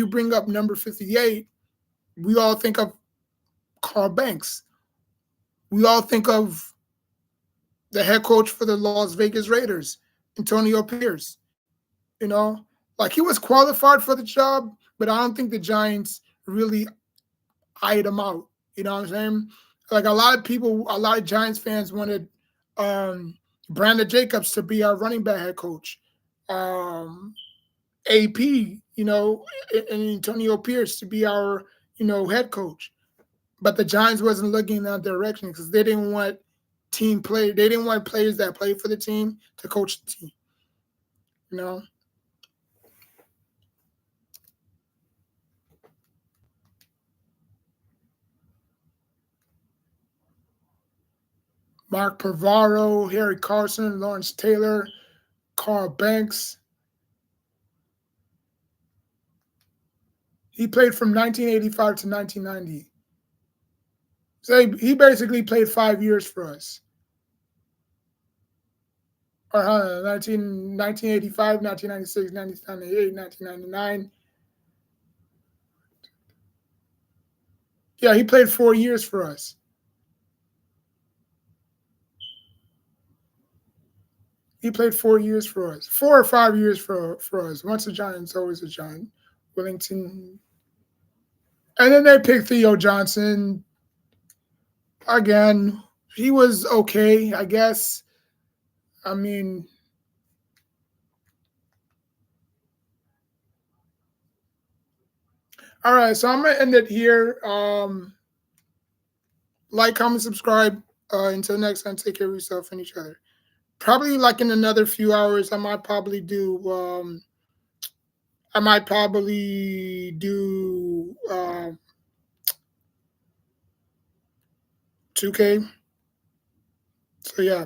bring up number 58, we all think of Carl Banks. We all think of the head coach for the Las Vegas Raiders, Antonio Pierce. Like, he was qualified for the job, but I don't think the Giants really eyed him out. You know what I'm saying? Like, a lot of Giants fans wanted Brandon Jacobs to be our running back head coach. AP, and Antonio Pierce to be our, head coach. But the Giants wasn't looking in that direction because they didn't want team play. They didn't want players that play for the team to coach the team. you know. Mark Pavaro, Harry Carson, Lawrence Taylor, Carl Banks. He played from 1985 to 1990. So he basically played 5 years for us. Or 1985, 1996, 1998, 1999. Yeah, he played 4 years for us. He played 4 years for us. 4 or 5 years for us. Once a Giant, always a Giant. Willington. And then they picked Theo Johnson. Again, he was okay, I guess. I mean, all right, so I'm gonna end it here. Like, comment, subscribe. Until next time, take care of yourself and each other. Probably like in another few hours, I might probably do 2K. So yeah.